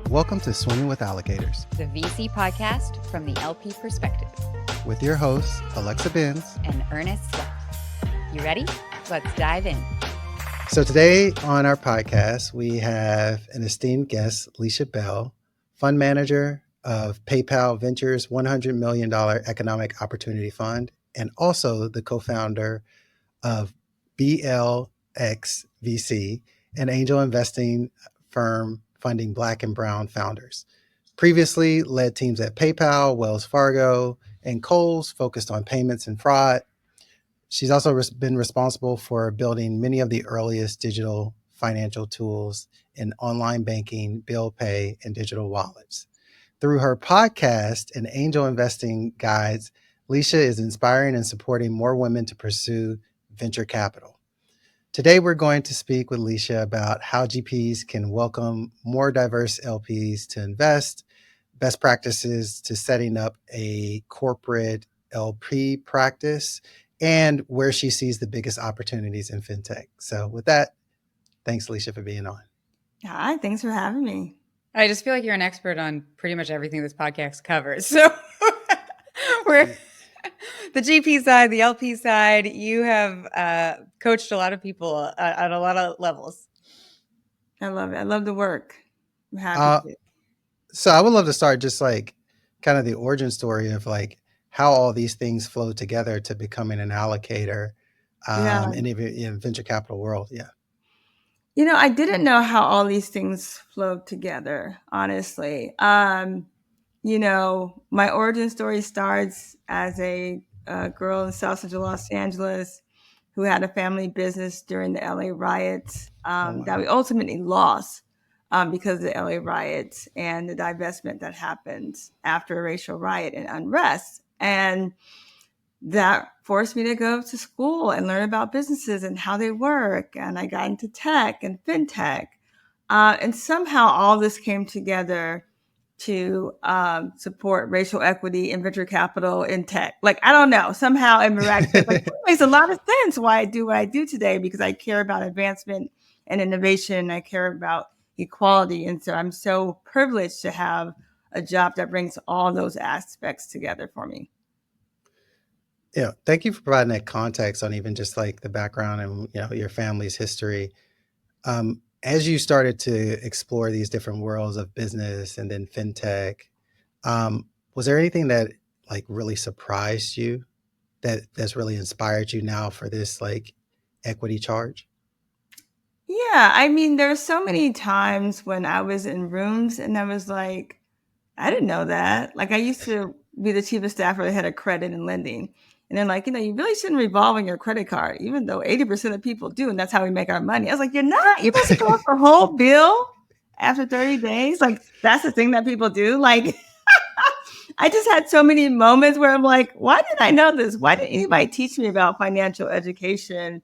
Welcome to Swimming with Alligators, the VC podcast from the LP perspective, with your hosts, Alexa Benz and Ernest Sweat. You ready? Let's dive in. So today on our podcast, we have an esteemed guest, Lisha Bell, fund manager of PayPal Ventures $100 million Economic Opportunity Fund, and also the co-founder of BLX VC, an angel investing firm funding Black and Brown founders. Previously led teams at PayPal, Wells Fargo, and Kohl's focused on payments and fraud. She's also been responsible for building many of the earliest digital financial tools in online banking, bill pay, and digital wallets. Through her podcast and angel investing guides, Lisha is inspiring and supporting more women to pursue venture capital. Today, we're going to speak with Lisha about how GPs can welcome more diverse LPs to invest, best practices to setting up a corporate LP practice, and where she sees the biggest opportunities in fintech. So with that, thanks, Lisha, for being on. Hi, thanks for having me. I just feel like you're an expert on pretty much everything this podcast covers. So we're the GP side, the LP side. You have coached a lot of people at a lot of levels. I love it. I love the work. I'm happy to. So I would love to start just like kind of the origin story of like how all these things flow together to becoming an allocator in venture capital world. Yeah. You know, I didn't know how all these things flowed together, honestly. You know, my origin story starts as a girl in South Central Los Angeles who had a family business during the LA riots that we ultimately lost because of the LA riots and the divestment that happened after a racial riot and unrest. And that forced me to go to school and learn about businesses and how they work. And I got into tech and fintech. And somehow all this came together to support racial equity in venture capital in tech. Like, I don't know, somehow it miraculous. Like, it makes a lot of sense why I do what I do today, because I care about advancement and innovation. I care about equality. And so I'm so privileged to have a job that brings all those aspects together for me. Yeah, thank you for providing that context on even just like the background and your family's history. As you started to explore these different worlds of business and then fintech, was there anything that like really surprised you that's really inspired you now for this like equity charge? Yeah, I mean, there's so many times when I was in rooms and I was like, I didn't know that. Like, I used to be the chief of staff for the head of credit and lending. And they're like, you really shouldn't revolve on your credit card, even though 80% of people do. And that's how we make our money. I was like, you're not. You're supposed to pay off the whole bill after 30 days. Like, that's the thing that people do. Like, I just had so many moments where I'm like, why didn't I know this? Why didn't anybody teach me about financial education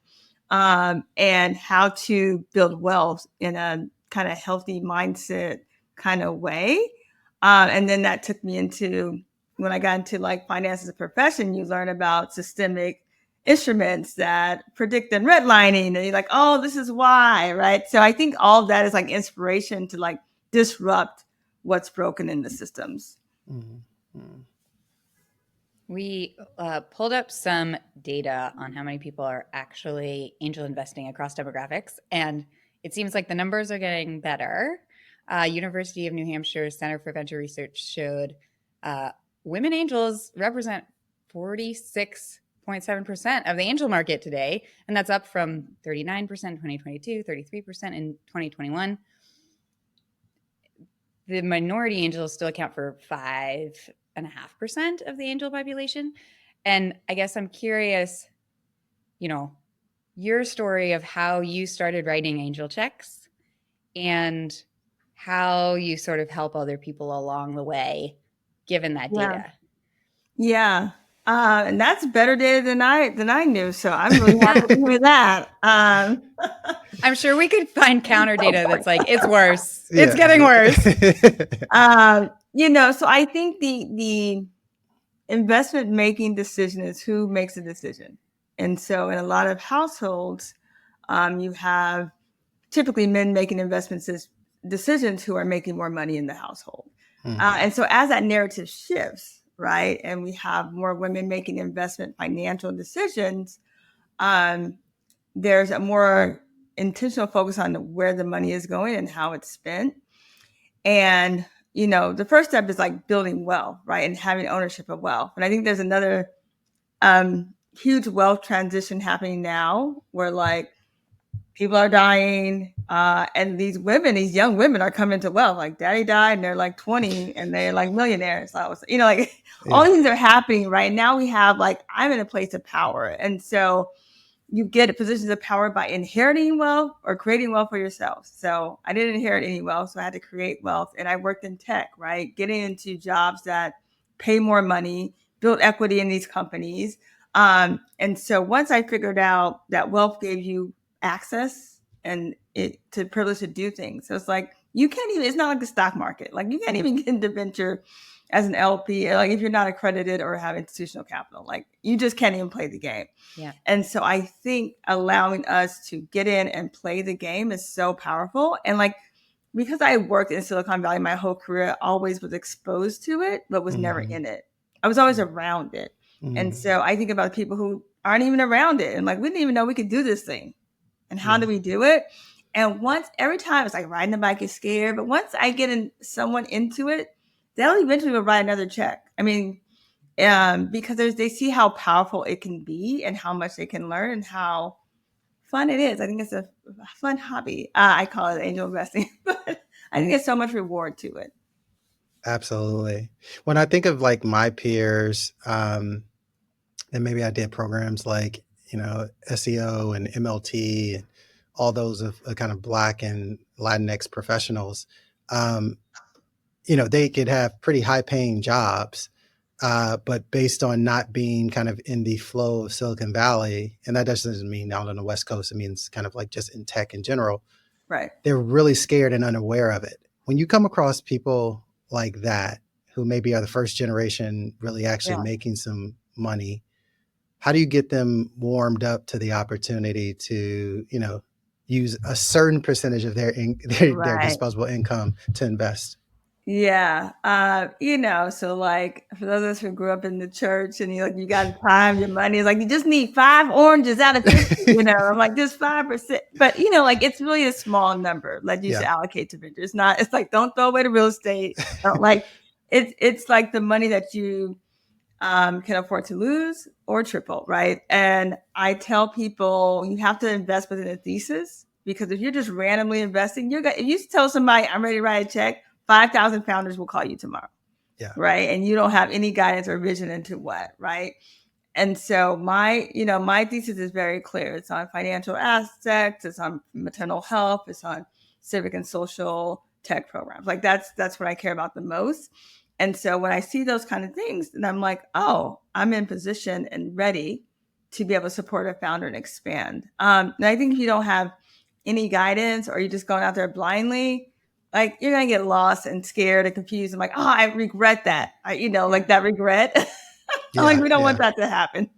and how to build wealth in a kind of healthy mindset kind of way? And then that took me into, when I got into like finance as a profession, you learn about systemic instruments that predict and redlining. And you're like, oh, this is why, right? So I think all of that is like inspiration to like disrupt what's broken in the systems. Mm-hmm. We pulled up some data on how many people are actually angel investing across demographics. And it seems like the numbers are getting better. University of New Hampshire Center for Venture Research showed women angels represent 46.7% of the angel market today. And that's up from 39% in 2022, 33% in 2021. The minority angels still account for 5.5% of the angel population. And I guess I'm curious, your story of how you started writing angel checks and how you sort of help other people along the way, given that data. Yeah. And that's better data than I knew. So I'm really happy to hear that. I'm sure we could find counter data that's like, it's worse. Yeah. It's getting worse. So I think the investment making decision is who makes the decision. And so in a lot of households, you have typically men making investment decisions who are making more money in the household. Mm. And so as that narrative shifts, right, and we have more women making investment financial decisions, there's a more intentional focus on where the money is going and how it's spent. And, the first step is like building wealth, right, and having ownership of wealth. And I think there's another huge wealth transition happening now where like people are dying, and these young women are coming to wealth. Like daddy died and they're like 20 and they're like millionaires. So I was, like all these things are happening right now. We have like, I'm in a place of power. And so you get positions of power by inheriting wealth or creating wealth for yourself. So I didn't inherit any wealth, so I had to create wealth. And I worked in tech, right? Getting into jobs that pay more money, build equity in these companies. And so once I figured out that wealth gave you access and to privilege to do things. So it's like, it's not like the stock market. Like you can't even get into venture as an LP, like if you're not accredited or have institutional capital, like you just can't even play the game. Yeah. And so I think allowing us to get in and play the game is so powerful. And like, because I worked in Silicon Valley my whole career, I always was exposed to it, but was never in it. I was always around it. And so I think about people who aren't even around it. And like, we didn't even know we could do this thing. And how do we do it? And every time it's like riding a bike is scared. But once I get someone into it, they'll eventually write another check. I mean, because they see how powerful it can be and how much they can learn and how fun it is. I think it's a fun hobby. I call it angel investing, but I think there's so much reward to it. Absolutely. When I think of like my peers, and maybe I did programs like, SEO and MLT and all those of kind of Black and Latinx professionals, they could have pretty high paying jobs, but based on not being kind of in the flow of Silicon Valley, and that doesn't mean out on the West Coast, it means kind of like just in tech in general, right? They're really scared and unaware of it. When you come across people like that, who maybe are the first generation really actually making some money, how do you get them warmed up to the opportunity to, use a certain percentage of their disposable income to invest? Yeah. So like for those of us who grew up in the church and you got time, your money is like, you just need 5 oranges out of 50, I'm like just 5%. But like it's really a small number that you should allocate to venture. It's like, don't throw away the real estate. It's like the money that you can afford to lose or triple, right? And I tell people you have to invest within a thesis, because if you're just randomly investing, if you tell somebody I'm ready to write a check, 5,000 founders will call you tomorrow. Yeah. Right. And you don't have any guidance or vision into what, right? And so my thesis is very clear. It's on financial aspects, it's on maternal health, it's on civic and social tech programs. Like that's what I care about the most. And so when I see those kind of things, then I'm like, oh, I'm in position and ready to be able to support a founder and expand. And I think if you don't have any guidance or you're just going out there blindly, like you're going to get lost and scared and confused. I'm like, oh, I regret that. Like that regret. Like we don't want that to happen.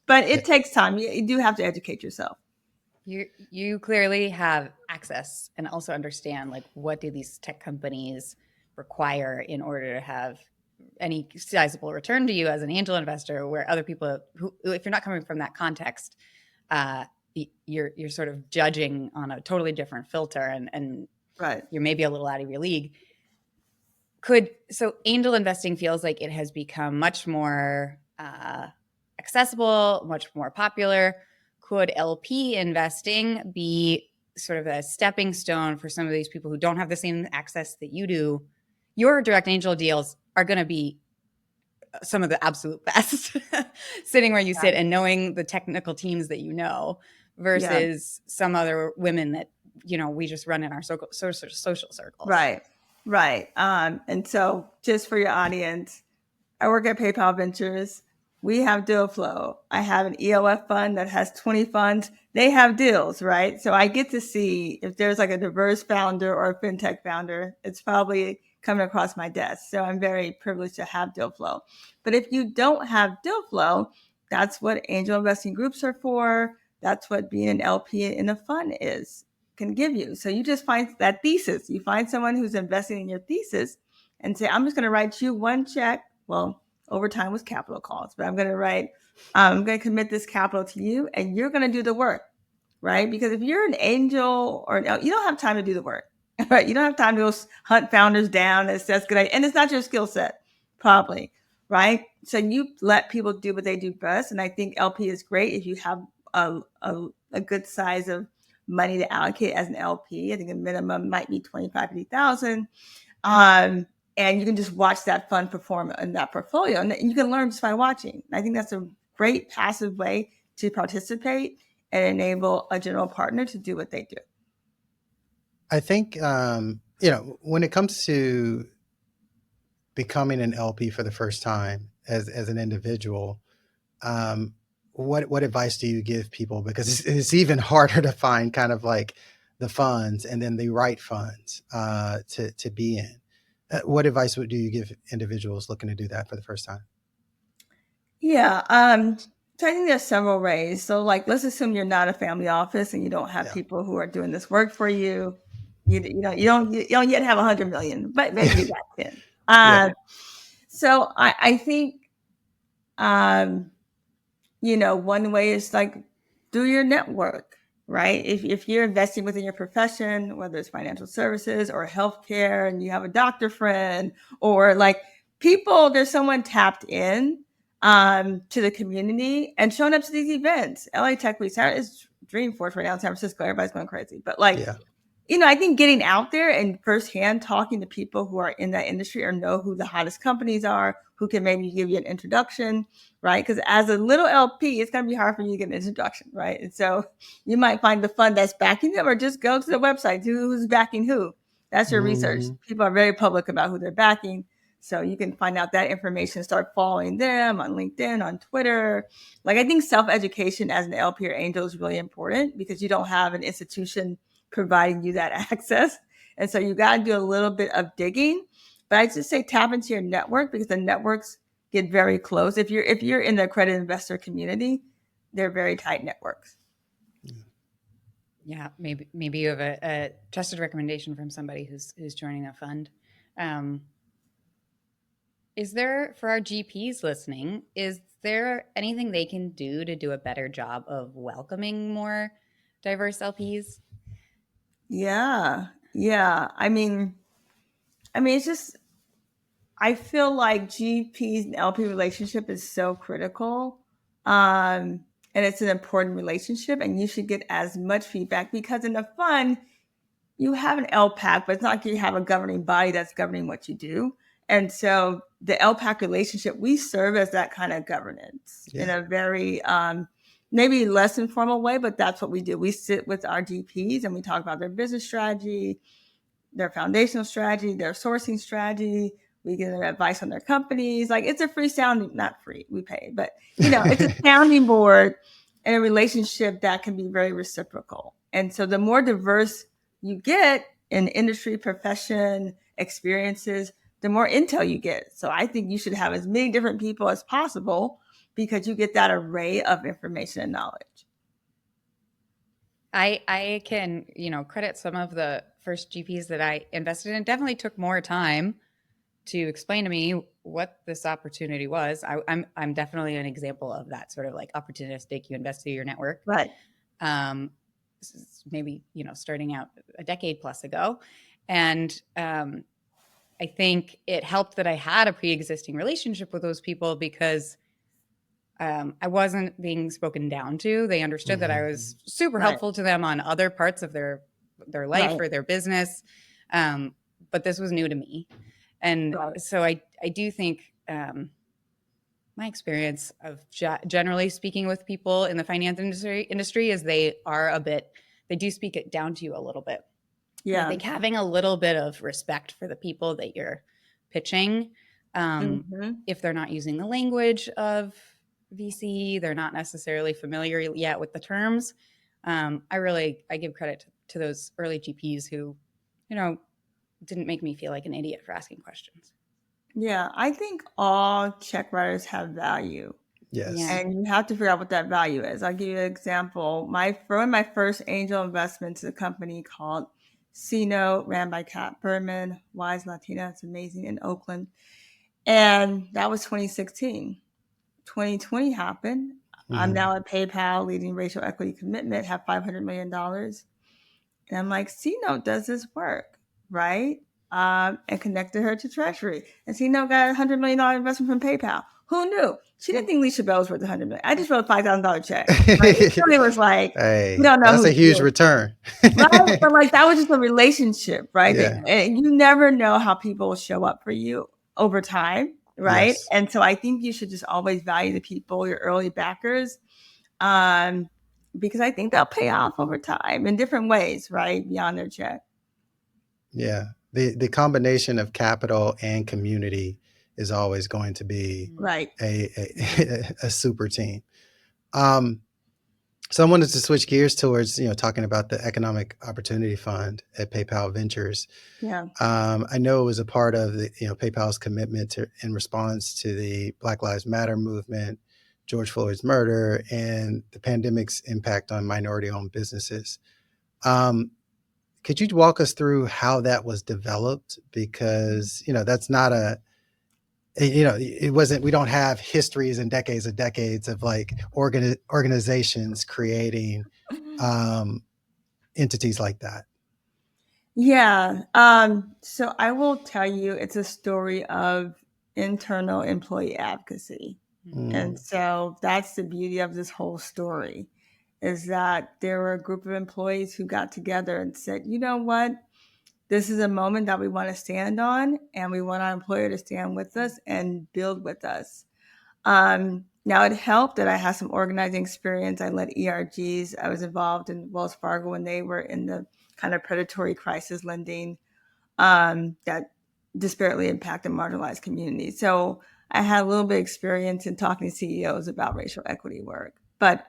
But it takes time. You do have to educate yourself. You clearly have access and also understand like what do these tech companies require in order to have any sizable return to you as an angel investor, where other people who, if you're not coming from that context, you're sort of judging on a totally different filter and right. You're maybe a little out of your league. So angel investing feels like it has become much more accessible, much more popular. Could LP investing be sort of a stepping stone for some of these people who don't have the same access that you do? Your direct angel deals are going to be some of the absolute best sitting where you sit and knowing the technical teams that versus some other women that, we just run in our social circles. Right. And so just for your audience, I work at PayPal Ventures. We have deal flow. I have an EOF fund that has 20 funds. They have deals, right? So I get to see if there's like a diverse founder or a fintech founder, it's probably coming across my desk. So I'm very privileged to have deal flow. But if you don't have deal flow, that's what angel investing groups are for. That's what being an LP in a fund is. can give you. So you just find that thesis. You find someone who's investing in your thesis and say, I'm just going to write you one check. Well, over time with capital calls, but I'm going to commit this capital to you and you're going to do the work, right? Because if you're an angel or you don't have time to do the work, right? You don't have time to go hunt founders down and assess good ideas. And it's not your skill set, probably, right? So you let people do what they do best. And I think LP is great if you have a good size of money to allocate as an LP. I think a minimum might be 25, 50,000. And you can just watch that fund perform in that portfolio. And you can learn just by watching. I think that's a great passive way to participate and enable a general partner to do what they do. I think, when it comes to becoming an LP for the first time as an individual, what advice do you give people? Because it's even harder to find kind of like the funds and then the right funds to be in. What advice do you give individuals looking to do that for the first time? Yeah. So I think there's several ways. So like, let's assume you're not a family office and you don't have people who are doing this work for you. You don't yet have 100 million, but maybe you got 10. So I think, one way is like do your network, right? If you're investing within your profession, whether it's financial services or healthcare, and you have a doctor friend or like there's someone tapped in to the community and showing up to these events. LA Tech Week is Dreamforce right now in San Francisco. Everybody's going crazy, but I think getting out there and firsthand talking to people who are in that industry or know who the hottest companies are, who can maybe give you an introduction, right? Because as a little LP, it's going to be hard for you to get an introduction, right? And so you might find the fund that's backing them or just go to the website, who's backing who. That's your research. People are very public about who they're backing. So you can find out that information, start following them on LinkedIn, on Twitter. Like I think self-education as an LP or angel is really important because you don't have an institution providing you that access. And so you got to do a little bit of digging, but I just say tap into your network because the networks get very close. If you're in the accredited investor community, they're very tight networks. Yeah, maybe you have a trusted recommendation from somebody who's joining a fund. Is there, for our GPs listening, is there anything they can do to do a better job of welcoming more diverse LPs? Yeah. I mean, it's just, I feel like GPs and LP relationship is so critical. And it's an important relationship and you should get as much feedback because in the fund, you have an LPAC, but it's not like you have a governing body that's governing what you do. And so the LPAC relationship, we serve as that kind of governance in a very, maybe less informal way, but that's what we do. We sit with our GPs and we talk about their business strategy, their foundational strategy, their sourcing strategy. We give their advice on their companies. Like it's a free sounding, not free, we pay, but it's a sounding board and a relationship that can be very reciprocal. And so the more diverse you get in industry, profession, experiences, the more intel you get. So I think you should have as many different people as possible because you get that array of information and knowledge. I can, credit some of the first GPs that I invested in. It definitely took more time to explain to me what this opportunity was. I'm definitely an example of that sort of like opportunistic, you invest through your network. Right. Maybe, starting out a decade plus ago. And I think it helped that I had a pre-existing relationship with those people because I wasn't being spoken down to. They understood that I was super helpful to them on other parts of their life or their business. But this was new to me. And so I do think my experience of generally speaking with people in the finance industry is they do speak it down to you a little bit. Yeah. I think having a little bit of respect for the people that you're pitching, if they're not using the language of VC, they're not necessarily familiar yet with the terms. I give credit to those early GPs who, didn't make me feel like an idiot for asking questions. Yeah, I think all check writers have value. Yes. Yeah. And you have to figure out what that value is. I'll give you an example. One of my first angel investments is a company called Cino, ran by Kat Berman, Wise Latina. It's amazing, in Oakland. And that was 2016. 2020 happened. I'm now at PayPal, leading racial equity commitment, have $500 million. And I'm like, C-Note does this work, right? And connected her to Treasury. And C-Note got a $100 million investment from PayPal. Who knew? She didn't think Lisha Bell was worth $100 million. I just wrote a $5,000 check. Right? It was like, Hey, we don't know that's who a she huge is. return. Right? But like that was just a relationship, right? Yeah. And you never know how people will show up for you over time, right? Yes. And so I think you should just always value the people, your early backers, because I think they'll pay off over time in different ways, right? Beyond their check. Yeah. The combination of capital and community is always going to be Right. a super team. So I wanted to switch gears towards, talking about the Economic Opportunity Fund at PayPal Ventures. Yeah. I know it was a part of the, PayPal's commitment in response to the Black Lives Matter movement, George Floyd's murder, and the pandemic's impact on minority-owned businesses. Could you walk us through how that was developed? Because, that's not it wasn't, we don't have histories and decades of like organizations creating entities like that. Yeah. So I will tell you, it's a story of internal employee advocacy. And so that's the beauty of this whole story, is that there were a group of employees who got together and said, you know what? This is a moment that we want to stand on, and we want our employer to stand with us and build with us. Now, it helped that I had some organizing experience. I led ERGs. I was involved in Wells Fargo when they were in the kind of predatory crisis lending that disparately impacted marginalized communities. So I had a little bit of experience in talking to CEOs about racial equity work. But,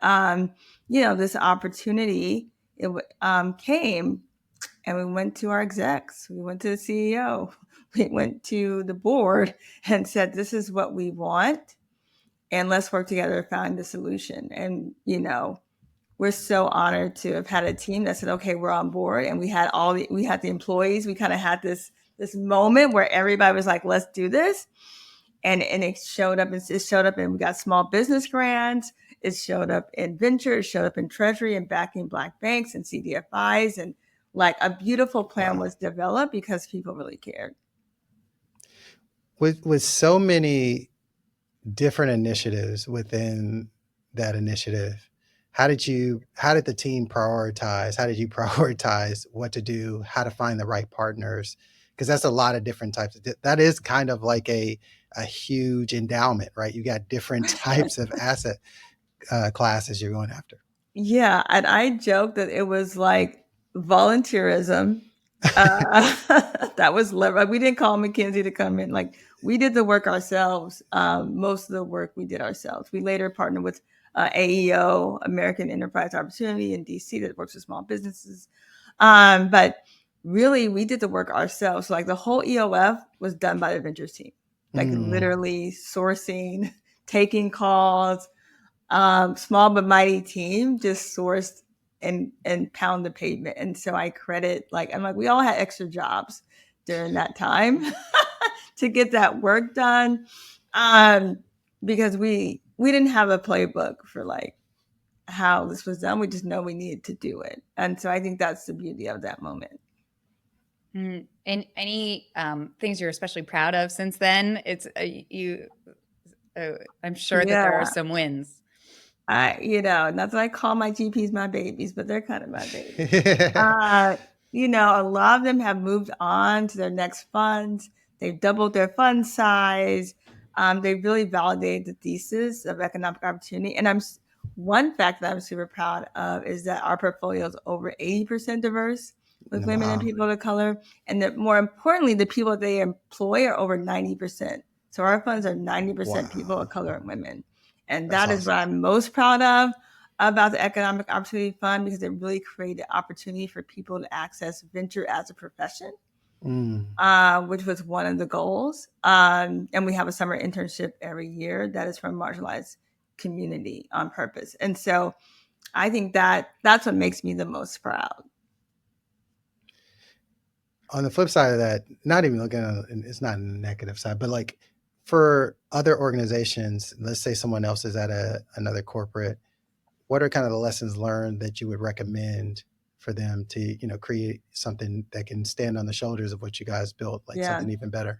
this opportunity, it came, and we went to our execs, we went to the CEO, we went to the board and said, this is what we want, and let's work together to find the solution. And, we're so honored to have had a team that said, okay, we're on board. And we had the employees. We kind of had this moment where everybody was like, let's do this. And it showed up. It showed up, and we got small business grants. It showed up in venture. It showed up in Treasury and backing Black banks and CDFIs. And like a beautiful plan was developed because people really cared. With so many different initiatives within that initiative, how did the team prioritize? How did you prioritize what to do, how to find the right partners? Because that's a lot of different types that is kind of like a huge endowment, right? You got different types of asset classes you're going after. Yeah. And I joke that it was like volunteerism. That was we didn't call McKinsey to come in. Like, we did the work ourselves. Most of the work we did ourselves. We later partnered with AEO, American Enterprise Opportunity in DC, that works with small businesses. But really, we did the work ourselves. So like the whole EOF was done by the ventures team, like literally sourcing, taking calls. Small but mighty team just sourced and pound the pavement. And so I credit, we all had extra jobs during that time to get that work done. Because we didn't have a playbook for like how this was done. We just know we needed to do it. And so I think that's the beauty of that moment. And any things you're especially proud of since then? It's I'm sure that there are some wins. That's what I call my GPs my babies, but they're kind of my babies. A lot of them have moved on to their next funds. They've doubled their fund size. They've really validated the thesis of economic opportunity. And one fact that I'm super proud of is that our portfolio is over 80% diverse with women and people of color. And that more importantly, the people they employ are over 90%. So our funds are 90% people of color and women. And that's awesome. What I'm most proud of about the Economic Opportunity Fund, because it really created opportunity for people to access venture as a profession, which was one of the goals. And we have a summer internship every year that is from marginalized community on purpose. And so I think that's what makes me the most proud. On the flip side of that, not even looking at it's not a negative side, but like for other organizations, let's say someone else is at another corporate, what are kind of the lessons learned that you would recommend for them to, create something that can stand on the shoulders of what you guys built, like something even better?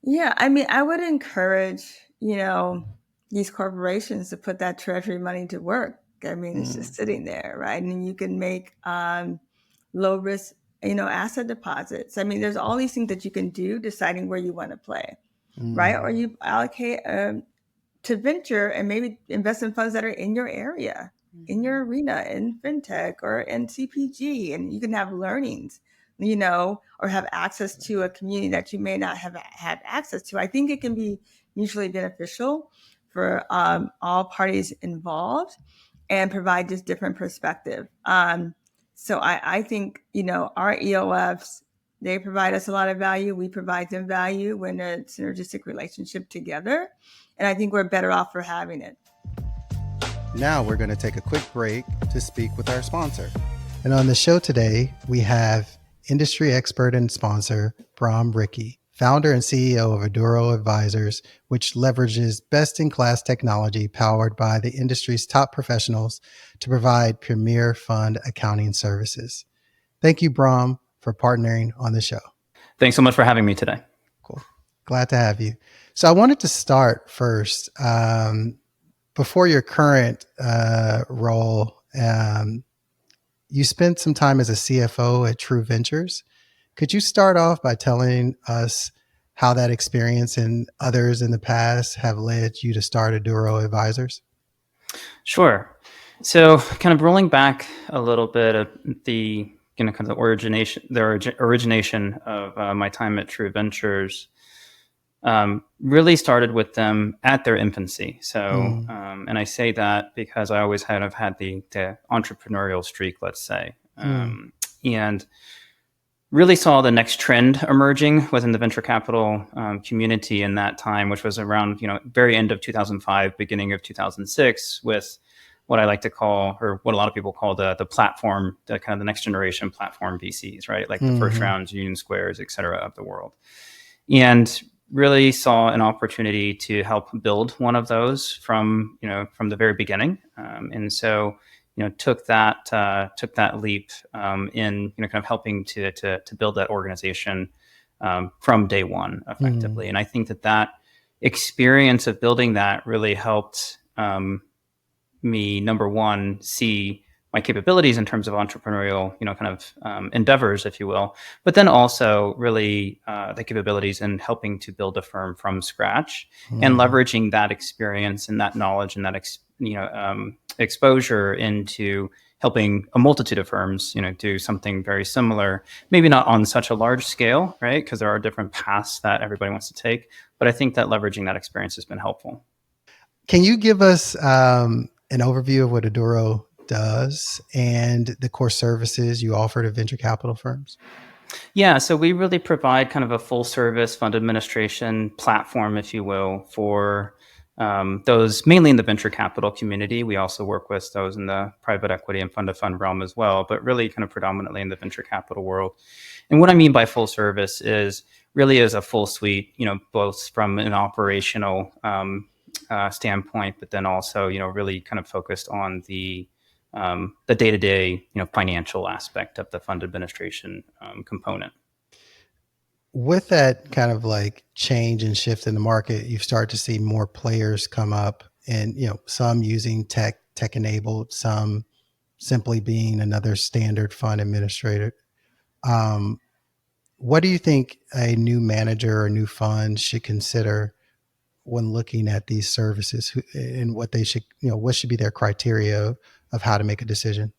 Yeah, I mean, I would encourage, these corporations to put that treasury money to work. I mean, it's just sitting there, right? And you can make low risk, asset deposits. I mean, there's all these things that you can do deciding where you want to play, right? Or you allocate to venture and maybe invest in funds that are in your area, in your arena, in fintech or in CPG, and you can have learnings, or have access to a community that you may not have had access to. I think it can be mutually beneficial for all parties involved and provide just different perspective. So I think, our EOFs, they provide us a lot of value. We provide them value when a synergistic relationship together. And I think we're better off for having it. Now we're going to take a quick break to speak with our sponsor. And on the show today, we have industry expert and sponsor, Brahm Rickey, founder and CEO of Adoro Advisors, which leverages best-in-class technology powered by the industry's top professionals to provide premier fund accounting services. Thank you, Brahm, for partnering on the show. Thanks so much for having me today. Cool. Glad to have you. So I wanted to start first, before your current role, you spent some time as a CFO at True Ventures. Could you start off by telling us how that experience and others in the past have led you to start Adoro Advisors? Sure. So kind of rolling back a little bit of the kind of the origination of my time at True Ventures, really started with them at their infancy. So, and I say that because I always kind of had the entrepreneurial streak, let's say, and really saw the next trend emerging within the venture capital community in that time, which was around, very end of 2005, beginning of 2006, with what I like to call, or what a lot of people call the platform, the kind of the next generation platform VCs, right? Like the first rounds, Union Squares, et cetera, of the world. And really saw an opportunity to help build one of those from the very beginning. And so, took that leap in, kind of helping to build that organization from day one effectively. And I think that experience of building that really helped me, number one, see my capabilities in terms of entrepreneurial, endeavors, if you will, but then also really the capabilities in helping to build a firm from scratch and leveraging that experience and that knowledge and that, exposure into helping a multitude of firms, do something very similar, maybe not on such a large scale, right? Because there are different paths that everybody wants to take. But I think that leveraging that experience has been helpful. Can you give us an overview of what Adoro does and the core services you offer to venture capital firms? Yeah, so we really provide kind of a full service fund administration platform, if you will, for those mainly in the venture capital community. We also work with those in the private equity and fund of fund realm as well, but really kind of predominantly in the venture capital world. And what I mean by full service is really is a full suite, both from an operational standpoint, but then also, really kind of focused on the day-to-day, financial aspect of the fund administration component. With that kind of like change and shift in the market, you start to see more players come up, and some using tech enabled, some simply being another standard fund administrator. What do you think a new manager or new fund should consider when looking at these services, and what they should, what should be their criteria of how to make a decision?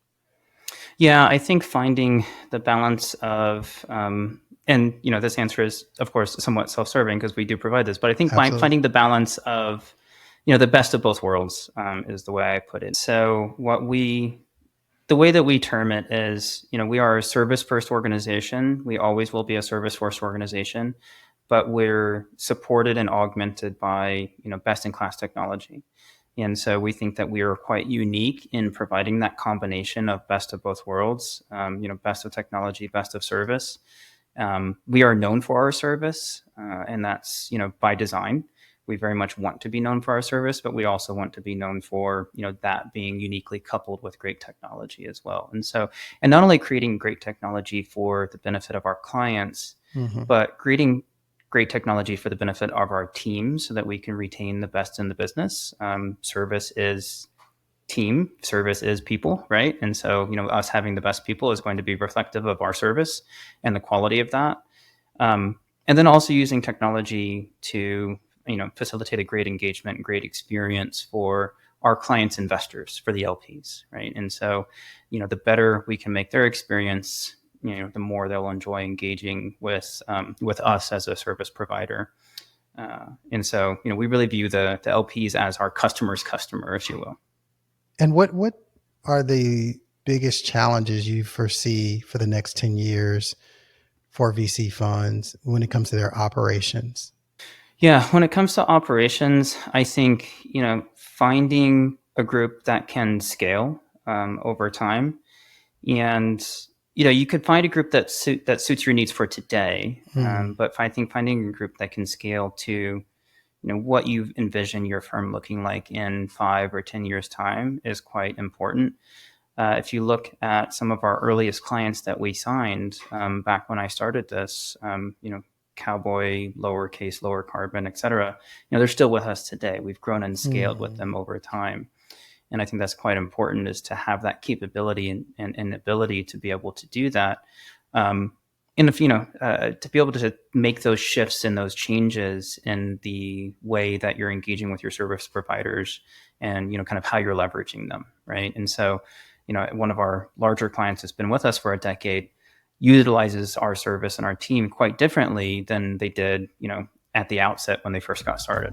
Yeah, I think finding the balance of, and this answer is, of course, somewhat self-serving because we do provide this, but I think finding the balance of, the best of both worlds is the way I put it. So the way that we term it is, we are a service-first organization. We always will be a service-first organization, but we're supported and augmented by, best-in-class technology. And so we think that we are quite unique in providing that combination of best of both worlds, best of technology, best of service. We are known for our service, and that's, by design. We very much want to be known for our service, but we also want to be known for, that being uniquely coupled with great technology as well. And not only creating great technology for the benefit of our clients, but creating great technology for the benefit of our team so that we can retain the best in the business. Service is team, service is people, right? And so, us having the best people is going to be reflective of our service and the quality of that. And then also using technology to, facilitate a great engagement and great experience for our clients' investors, for the LPs, right? And so, the better we can make their experience, the more they'll enjoy engaging with us as a service provider. And so, we really view the LPs as our customer's customer, if you will. And what are the biggest challenges you foresee for the next 10 years for VC funds when it comes to their operations? Yeah, when it comes to operations, I think, finding a group that can scale over time. And, you could find a group that suits your needs for today. But I think finding a group that can scale to what you envision your firm looking like in 5 or 10 years' time is quite important. If you look at some of our earliest clients that we signed back when I started this, Cowboy, lowercase, lower carbon, et cetera, they're still with us today. We've grown and scaled with them over time. And I think that's quite important, is to have that capability and ability to be able to do that. And if, to be able to make those shifts and those changes in the way that you're engaging with your service providers and, kind of how you're leveraging them, right? And so, one of our larger clients that's been with us for a decade utilizes our service and our team quite differently than they did, at the outset when they first got started.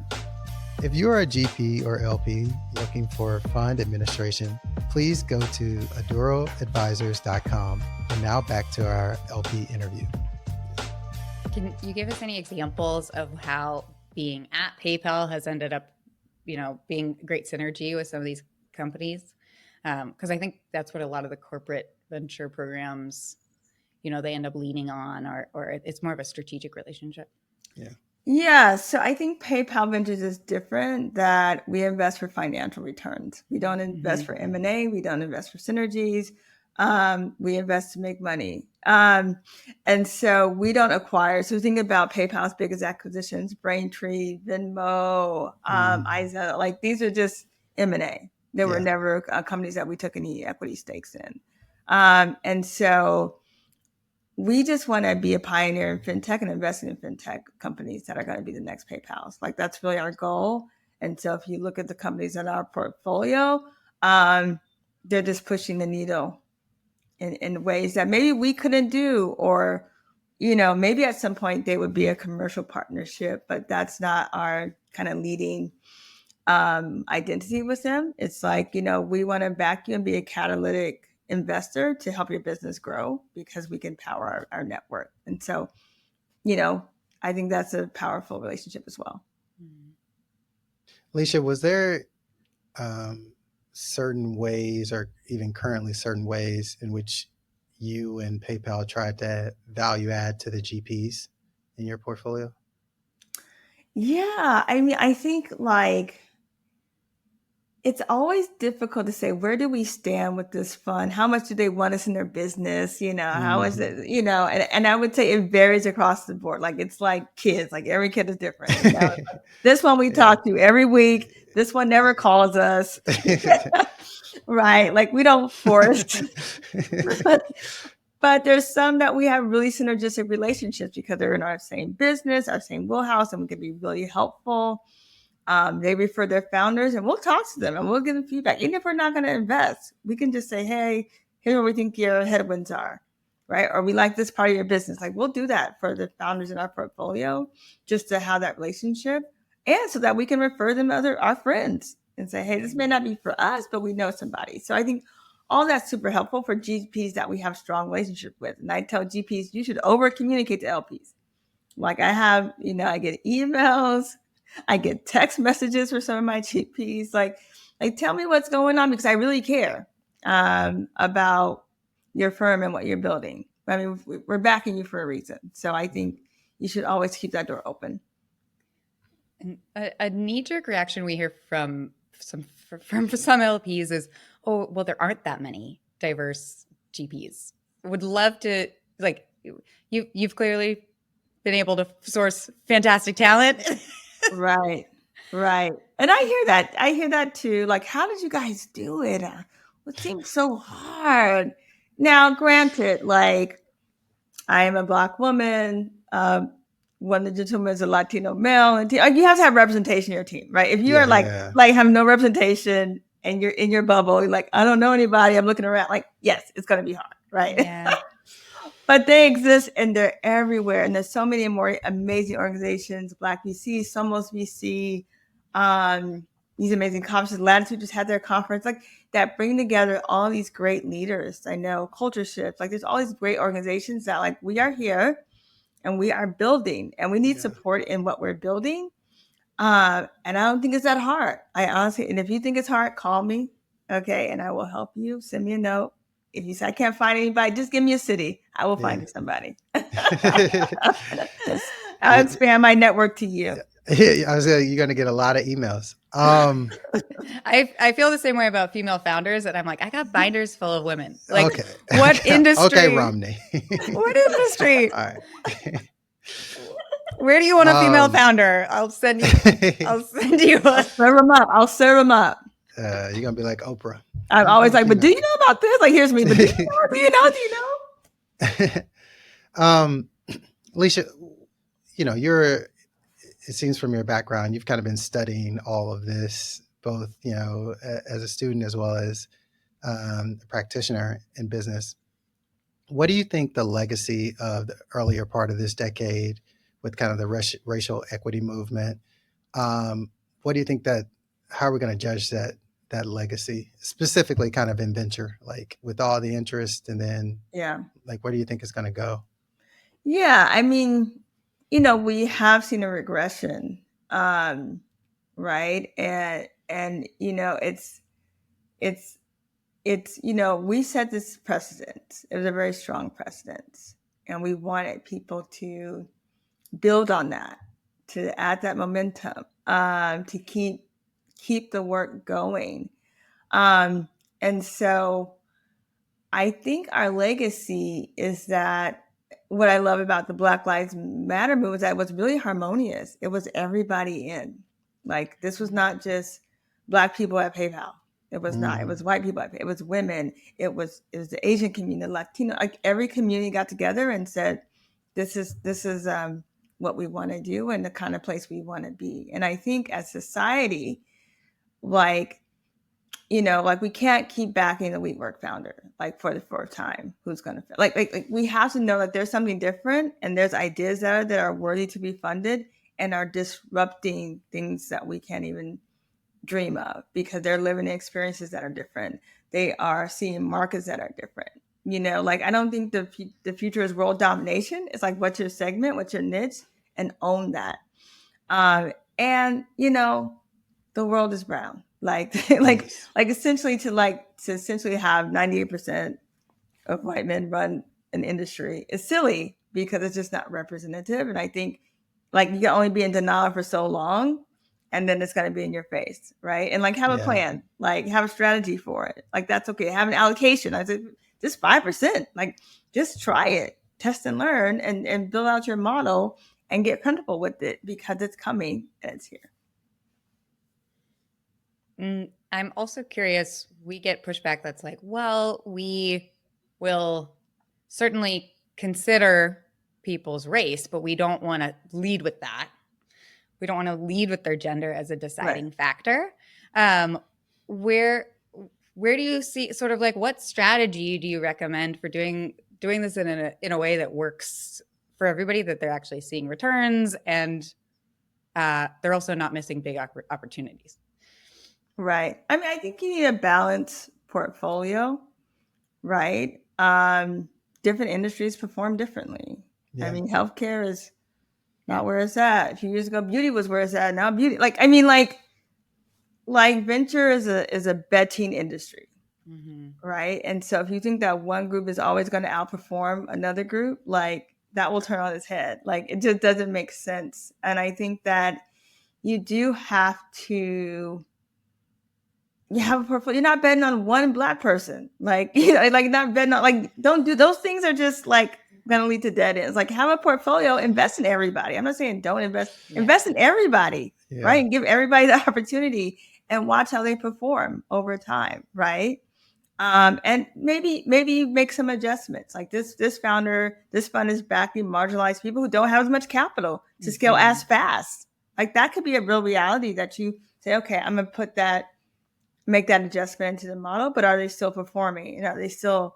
If you are a GP or LP looking for fund administration, please go to adoroadvisors.com. And now back to our LP interview. Can you give us any examples of how being at PayPal has ended up, being great synergy with some of these companies? Because I think that's what a lot of the corporate venture programs, they end up leaning on, or it's more of a strategic relationship. Yeah, so I think PayPal Ventures is different, that we invest for financial returns. We don't invest for M&A. We don't invest for synergies. We invest to make money. And so we don't acquire. So think about PayPal's biggest acquisitions: Braintree, Venmo, Iza. Like, these are just M&A. There were never companies that we took any equity stakes in. And so we just want to be a pioneer in fintech and investing in fintech companies that are going to be the next PayPals. Like, that's really our goal. And so if you look at the companies in our portfolio, they're just pushing the needle in ways that maybe we couldn't do, or, maybe at some point they would be a commercial partnership, but that's not our kind of leading identity with them. It's like, we want to back you and be a catalytic investor to help your business grow, because we can power our network. And so, I think that's a powerful relationship as well. Lisha, was there certain ways, or even currently certain ways, in which you and PayPal tried to value add to the GPs in your portfolio? Yeah, I mean, I think, like, it's always difficult to say, where do we stand with this fund? How much do they want us in their business? How is it, and I would say it varies across the board. Like, it's like kids, like every kid is different. This one we talk to every week. This one never calls us. Right. Like, we don't force, but there's some that we have really synergistic relationships because they're in our same business, our same wheelhouse, and we can be really helpful. They refer their founders, and we'll talk to them and we'll give them feedback. Even if we're not going to invest, we can just say, hey, here's where we think your headwinds are, right? Or we like this part of your business. Like, we'll do that for the founders in our portfolio, just to have that relationship, and so that we can refer them to our friends and say, hey, this may not be for us, but we know somebody. So I think all that's super helpful for GPs that we have strong relationship with. And I tell GPs, you should over communicate to LPs. Like, I have, I get emails, I get text messages for some of my GPs. Like, Like, tell me what's going on, because I really care about your firm and what you're building. I mean, we're backing you for a reason. So I think you should always keep that door open. And a knee-jerk reaction we hear from some LPs is, oh, well, there aren't that many diverse GPs. Would love to, like, you've clearly been able to source fantastic talent. Right. And I hear that too. Like, how did you guys do it? It seems so hard. Now, granted, like, I am a Black woman. One of the gentlemen is a Latino male, and you have to have representation in your team, right? If you are like have no representation and you're in your bubble, you're like, I don't know anybody, I'm looking around, like, yes, it's going to be hard, right? Yeah. But they exist and they're everywhere. And there's so many more amazing organizations, Black VC, Somos VC, these amazing conferences. Latitude just had their conference, like, that bring together all these great leaders. I know Culture Shift, like, there's all these great organizations that, like, we are here and we are building and we need support in what we're building. And I don't think it's that hard. I honestly, and if you think it's hard, call me. Okay. And I will help you. Send me a note. If you say I can't find anybody, just give me a city. I will find you somebody. I'll expand my network to you. I was you're going to get a lot of emails. I feel the same way about female founders, and I'm like, I got binders full of women. Like, okay. What industry? Okay, Romney. What industry? All right. Where do you want a female founder? I'll send you. I'll serve them up. You're gonna be like Oprah. I'm always like, but do you know about this? Like, here's me. But do you know? Lisha, it seems from your background, you've kind of been studying all of this, both, as a student as well as a practitioner in business. What do you think the legacy of the earlier part of this decade with kind of the racial equity movement, what do you think how are we going to judge that legacy, specifically kind of in venture, like with all the interest, and then like, where do you think it's going to go? Yeah, I mean, we have seen a regression, right? And it's we set this precedent. It was a very strong precedent, and we wanted people to build on that, to add that momentum, to keep the work going. And so I think our legacy is that what I love about the Black Lives Matter movement is that it was really harmonious. It was everybody in. Like, this was not just Black people at PayPal. It was not. It was white people at PayPal. It was women. It was the Asian community, Latino. Like, every community got together and said, this is what we want to do and the kind of place we want to be. And I think as society, like, we can't keep backing the WeWork founder, like, for the fourth time, who's going to, like, we have to know that there's something different and there's ideas that are worthy to be funded and are disrupting things that we can't even dream of, because they're living experiences that are different. They are seeing markets that are different. Like, I don't think the future is world domination. It's like, what's your segment, what's your niche, and own that. And the world is brown. Like essentially to essentially have 98% of white men run an industry is silly, because it's just not representative. And I think, like, you can only be in denial for so long, and then it's going to be in your face, right? And, like, have a plan, like, have a strategy for it. Like, that's okay. Have an allocation. I said, just 5%. Like, just try it, test and learn, and build out your model and get comfortable with it, because it's coming and it's here. I'm also curious, we get pushback that's like, well, we will certainly consider people's race, but we don't want to lead with that. We don't want to lead with their gender as a deciding factor. Where do you see, sort of like, what strategy do you recommend for doing this in a way that works for everybody, that they're actually seeing returns and they're also not missing big opportunities? Right. I mean, I think you need a balanced portfolio, right? Different industries perform differently. Yeah. I mean, healthcare is not where it's at. A few years ago, beauty was where it's at. Now beauty, like, I mean, like, like venture is a betting industry, Mhm. right? And so if you think that one group is always going to outperform another group, like that will turn on its head. Like it just doesn't make sense. And I think that you do have to you have a portfolio. You're not betting on one Black person. Like, like not betting on, like, don't do those things are just like going to lead to dead ends. Like have a portfolio, invest in everybody. I'm not saying don't invest in everybody, right? And give everybody the opportunity and watch how they perform over time. Right. And maybe make some adjustments. Like this fund is backing marginalized people who don't have as much capital to scale as fast. Like that could be a real reality that you say, okay, I'm going to make that adjustment into the model, but are they still performing? And are they still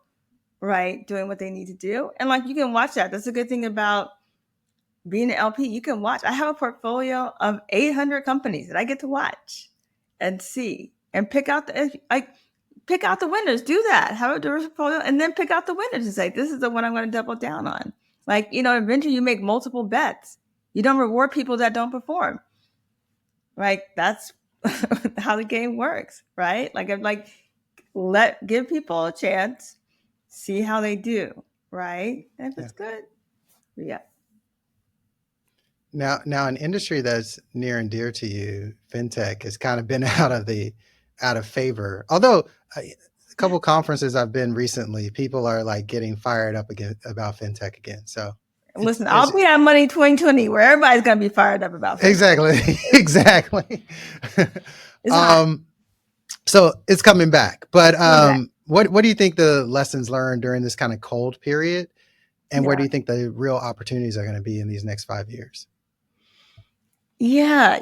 doing what they need to do? And like you can watch that. That's a good thing about being an LP. You can watch. I have a portfolio of 800 companies that I get to watch and see and pick out the winners. Do that. Have a diverse portfolio and then pick out the winners and say, this is the one I'm going to double down on. Like, in venture, you make multiple bets. You don't reward people that don't perform. Like that's how the game works, right? Like I'm like, give people a chance, see how they do, right? And if it's good, yeah. Now, an industry that's near and dear to you, fintech, has kind of been out of favor. Although a couple conferences I've been recently, people are like getting fired up again about fintech again. So listen, I'll be at Money 2020 where everybody's gonna be fired up about fintech. Exactly. So it's coming back. But what do you think the lessons learned during this kind of cold period? And where do you think the real opportunities are going to be in these next 5 years? Yeah,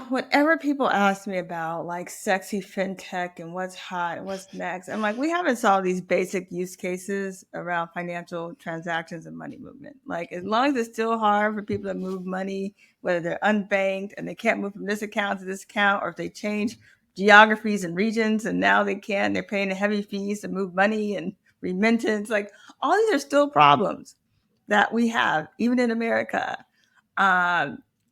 whenever people ask me about like sexy fintech and what's hot and what's next, I'm like, we haven't solved these basic use cases around financial transactions and money movement. Like, as long as it's still hard for people to move money, whether they're unbanked and they can't move from this account to this account, or if they change geographies and regions and now they're paying heavy fees to move money and remittance. Like, all these are still problems that we have, even in America.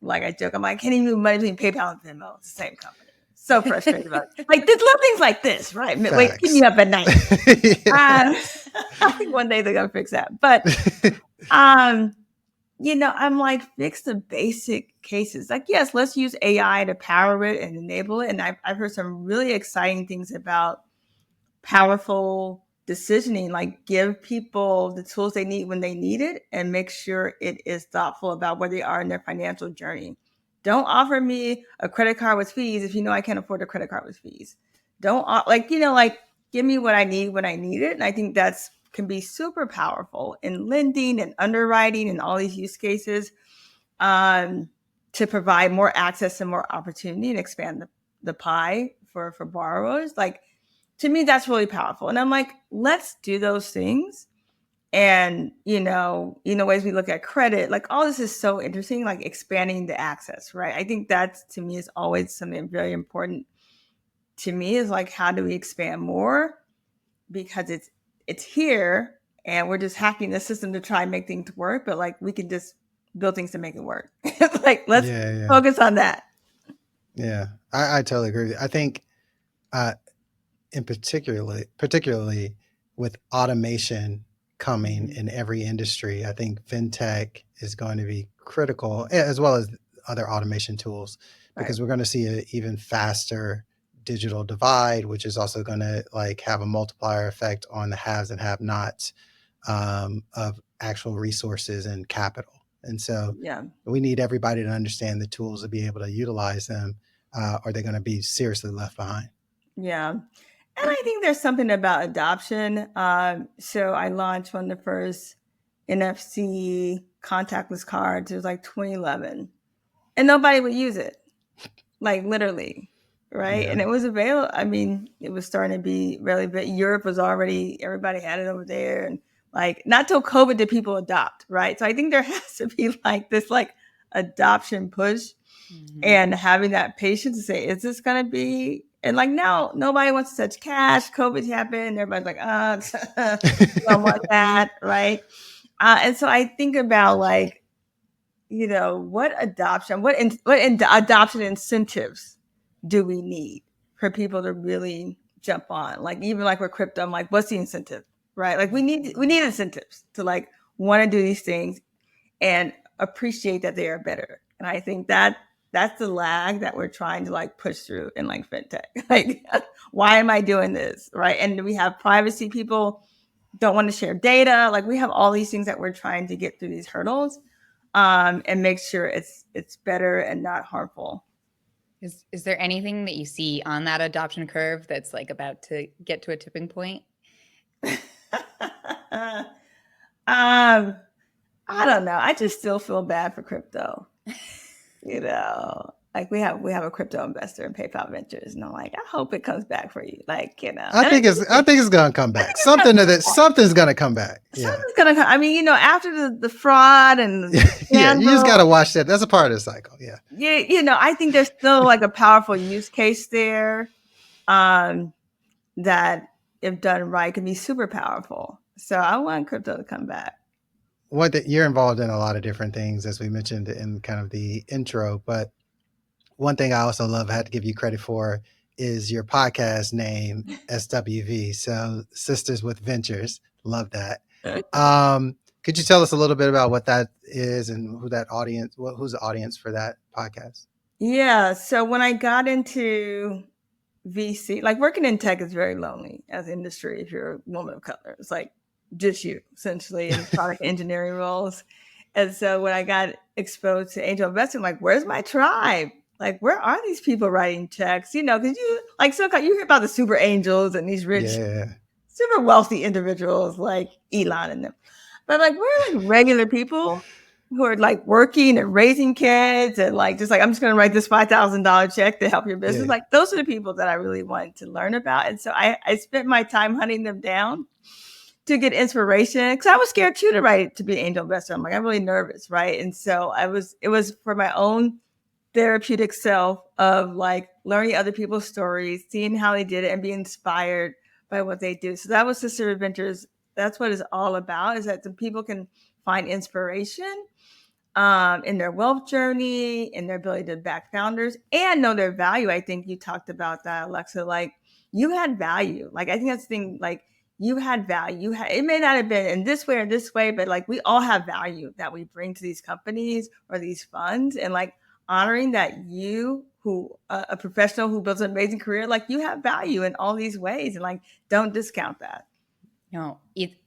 Like I joke, I'm like, can't even move money between PayPal and Venmo. It's the same company. So frustrated about it. Like there's little things like this, right? Facts. Wait, keep me up at night. I think one day they're gonna fix that. But I'm like, fix the basic cases. Like, yes, let's use AI to power it and enable it. And I've heard some really exciting things about powerful decisioning, like give people the tools they need when they need it and make sure it is thoughtful about where they are in their financial journey. Don't offer me a credit card with fees if you know I can't afford a credit card with fees. Don't give me what I need when I need it. And I think can be super powerful in lending and underwriting and all these use cases, to provide more access and more opportunity and expand the pie for borrowers. Like, to me, that's really powerful. And I'm like, let's do those things. And, ways we look at credit, like all this is so interesting, like expanding the access, right? I think that to me is always something very important to me, is like, how do we expand more? Because it's here and we're just hacking the system to try and make things work. But like, we can just build things to make it work. Like, let's focus on that. Yeah, I totally agree with you. I think, in particularly with automation coming in every industry, I think fintech is going to be critical, as well as other automation tools, because we're going to see an even faster digital divide, which is also going to like have a multiplier effect on the haves and have-nots of actual resources and capital. And so we need everybody to understand the tools to be able to utilize them, or they're going to be seriously left behind. Yeah. And I think there's something about adoption. So I launched one of the first NFC contactless cards. It was like 2011. And nobody would use it. Like literally. Right. Yeah. And it was available. I mean, it was starting to be really big. Europe was everybody had it over there. And like, not till COVID did people adopt. Right. So I think there has to be like this like adoption push, and having that patience to say, is this going to be, and like now nobody wants to touch cash. COVID happened. Everybody's like, don't want that. Right. And so I think about what adoption incentives do we need for people to really jump on? Like, even like with crypto, I'm like, what's the incentive, right? Like we need incentives to like want to do these things and appreciate that they are better. And I think that's the lag that we're trying to like push through in like fintech. Like, why am I doing this, right? And we have privacy, people don't want to share data. Like, we have all these things that we're trying to get through these hurdles, and make sure it's better and not harmful. Is there anything that you see on that adoption curve that's like about to get to a tipping point? I don't know. I just still feel bad for crypto. Like we have a crypto investor in PayPal Ventures, and I'm like, I hope it comes back for you. Like, I think it's gonna come back. Something's gonna come back. Yeah. Something's gonna come. I mean, after the fraud and yeah, you just gotta watch that. That's a part of the cycle. Yeah. Yeah, I think there's still like a powerful use case there, that if done right can be super powerful. So I want crypto to come back. You're involved in a lot of different things, as we mentioned in kind of the intro, but one thing I also love, I had to give you credit for, is your podcast name, SWV. So Sisters with Ventures. Love that. Could you tell us a little bit about what that is and who's the audience for that podcast? Yeah. So when I got into VC, like working in tech is very lonely as an industry if you're a woman of color. It's like just you, essentially, in product engineering roles. And so when I got exposed to angel investing, like, where's my tribe? Like, where are these people writing checks? Because you hear about the super angels and these rich, super wealthy individuals like Elon and them. But like, we're like regular people who are like working and raising kids and like, just like, I'm just going to write this $5,000 check to help your business. Like, those are the people that I really wanted to learn about. And so I spent my time hunting them down to get inspiration, because I was scared too to be an angel investor. I'm like, I'm really nervous, right? And so it was for my own therapeutic self of like learning other people's stories, seeing how they did it, and being inspired by what they do. So that was Sister Adventures. That's what it's all about, is that the people can find inspiration in their wealth journey, in their ability to back founders and know their value. I think you talked about that, Alexa. Like, you had value. Like, I think that's the thing. Like, you had value. It may not have been in this way or this way, but like, we all have value that we bring to these companies or these funds, and like honoring that you, who a professional who builds an amazing career, like, you have value in all these ways, and like, don't discount that. No,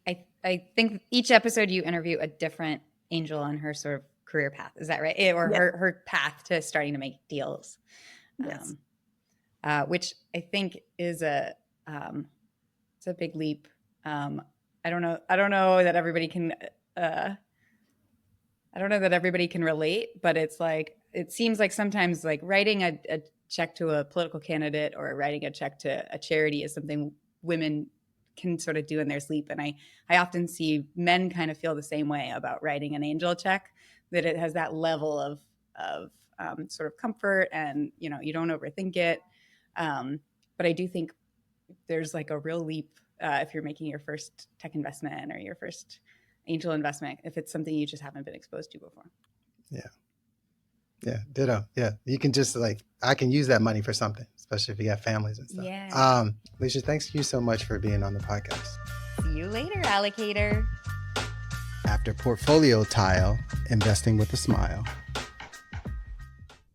I think each episode you interview a different angel on her sort of career path. Is that right? Or her path to starting to make deals. Yes. Which I think is it's a big leap. I don't know that everybody can relate, but it's like, it seems like sometimes like writing a check to a political candidate or writing a check to a charity is something women can sort of do in their sleep. And I often see men kind of feel the same way about writing an angel check, that it has that level of sort of comfort, and, you don't overthink it. But I do think there's like a real leap if you're making your first tech investment or your first angel investment, if it's something you just haven't been exposed to before. Yeah, ditto. Yeah, you can just I can use that money for something, especially if you got families and stuff. Yeah. Lisha, thanks you so much for being on the podcast. See you later, alligator. After Portfolio Tile, Investing with a Smile.